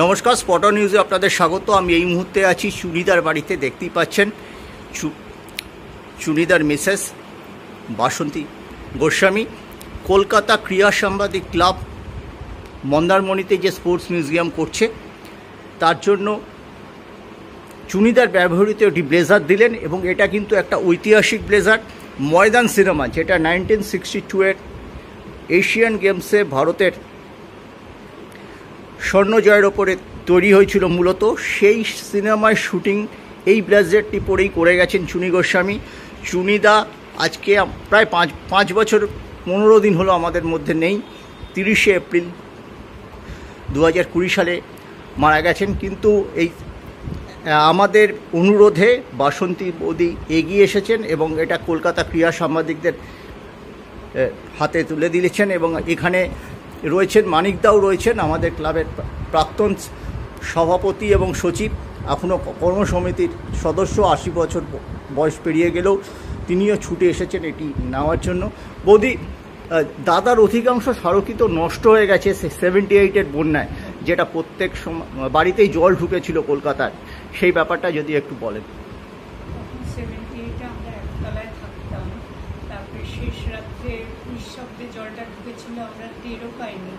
নমস্কার, স্পট নিউজে আপনাদের স্বাগত। আমি এই মুহূর্তে আছি চুনিদার বাড়িতে। দেখতেই পাচ্ছেন চুনিদার মিসেস বাসন্তী গোস্বামী কলকাতা ক্রীড়া সাংবাদিক ক্লাব মন্দারমণিতে যে স্পোর্টস মিউজিয়াম করছে তার জন্য চুনিদার ব্যবহৃত একটি ব্লেজার দিলেন, এবং এটা কিন্তু একটা ঐতিহাসিক ব্লেজার। ময়দান সিনেমা, যেটা 1962-এর এশিয়ান গেমসে ভারতের স্বর্ণ জয়ের ওপরে তৈরি হয়েছিল মূলত, সেই সিনেমায় শুটিং এই ব্লেজারটি পরেই করে গেছেন চুনি গোস্বামী। চুনিদা আজকে প্রায় পাঁচ বছর 15 দিন হলো আমাদের মধ্যে নেই। 30শে এপ্রিল 2020 সালে মারা গেছেন। কিন্তু এই আমাদের অনুরোধে বাসন্তী বৌদি এগিয়ে এসেছেন এবং এটা কলকাতা ক্রীড়া সাংবাদিকদের হাতে তুলে দিয়েছেন। এবং এখানে রয়েছেন মানিকদাও, রয়েছেন আমাদের ক্লাবের প্রাক্তন সভাপতি এবং সচিব, এখনও কর্মসমিতির সদস্য। 80 বছর বয়স পেরিয়ে গেলেও তিনিও ছুটে এসেছেন এটি নেওয়ার জন্য। বৌদি, দাদার অধিকাংশ স্মারকী তো নষ্ট হয়ে গেছে 78-এর বন্যায়, যেটা প্রত্যেক বাড়িতেই জল ঢুকেছিল কলকাতার, সেই ব্যাপারটা যদি একটু বলেন। 78-এ আমরা একতলায় থাকতাম, তারপরে শেষ রাত্রে নিঃশব্দে জলটা ঢুকেছিল, আমরা টেরও পাইনি।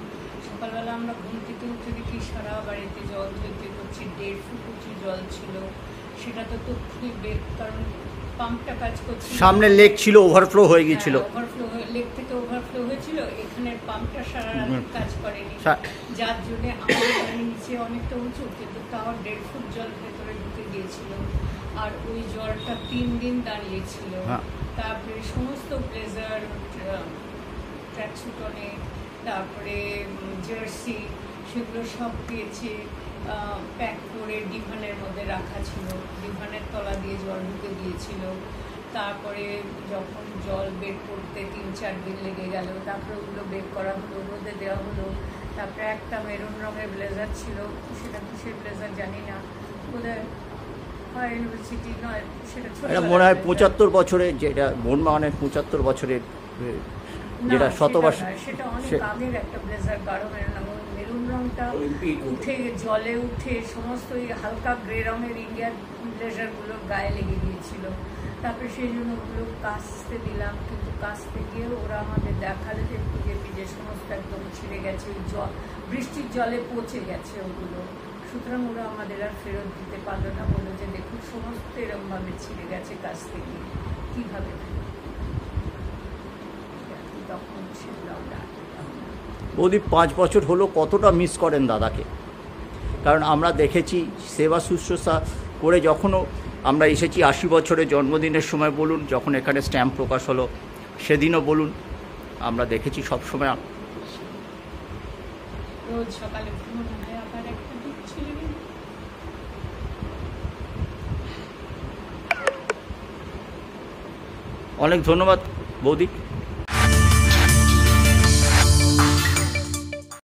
সকালবেলা আমরা ঘুম থেকে উঠে দেখি সারা বাড়িতে জল ঝরতে করছে, 1.5 ফুট উঁচু জল ছিল। সেটা তো খুবই বেগ, কারণ পাম্পটা কাজ করছিল, সামনে লেক ছিল, ওভারফ্লো হয়ে গিয়েছিল। ওভারফ্লো লেক থেকে ওভারফ্লো হয়েছিল, এখানের পাম্পটা সারা রাত কাজ করেনি, যার জন্য আমাদের নিচে অনেকটা উঁচু, কিন্তু তাও 1.5 ফুট জল ভেতরে ঢুকে গিয়েছিল। আর ওই জলটা 3 দিন দাঁড়িয়েছিল। তারপরে সমস্ত ব্লেজার, ট্র্যাকস্যুট অনেক, তারপরে জার্সি, সেগুলো সব পেয়েছে প্যাক করে ডিভানের মধ্যে রাখা ছিল। ডিভানের তলা দিয়ে জল ঢুকে গিয়েছিল। তারপরে যখন জল বের করতে 3-4 দিন লেগে গেল, তারপরে ওগুলো বের করা হলো, রোদে দেওয়া হলো। তারপরে একটা মেরুন রঙের ব্লেজার ছিল, সেটা কিসের ব্লেজার জানি না, বোধহয় ইউনিভার্সিটি নয়, সেটা মনে হয় 75 বছরের, যেটা মোহনবাগানের 75 বছরের, যেটা শতবর্ষ, সেটা অনেক আগের একটা ব্লেজার, গাঢ় মেরুন রঙটা উঠে জলে উঠে সমস্ত এই হালকা গ্রে রঙের ইন্ডিয়ান ব্লেজারগুলো গায়ে লেগে গিয়েছিল। তারপরে সেই জন্য ওগুলো কাচতে দিলাম, কিন্তু কাচতে গিয়ে ওরা আমাদের দেখালে যে ভিজে সমস্ত একদম ছিঁড়ে গেছে, বৃষ্টির জলে পচে গেছে ওগুলো। সুতরাং ওরা আমাদের আর ফেরত দিতে পারলো না, বললো যে দেখুন সমস্ত এরমভাবে ছিঁড়ে গেছে কাচতে গিয়ে, কীভাবে। তখন সেগুলো আমরা বৌদি 5 বছর হলো, কতটা মিস করেন দাদাকে? কারণ আমরা দেখেছি সেবা শুশ্রূষা করে, যখনও আমরা এসেছি 80 বছরের জন্মদিনের সময় বলুন, যখন এখানে স্ট্যাম্প প্রকাশ হলো সেদিনও বলুন, আমরা দেখেছি সব সময়। রোজ সকালে মনে হয় আবার একটা দুধ ছিল। অনেক ধন্যবাদ বৌদি।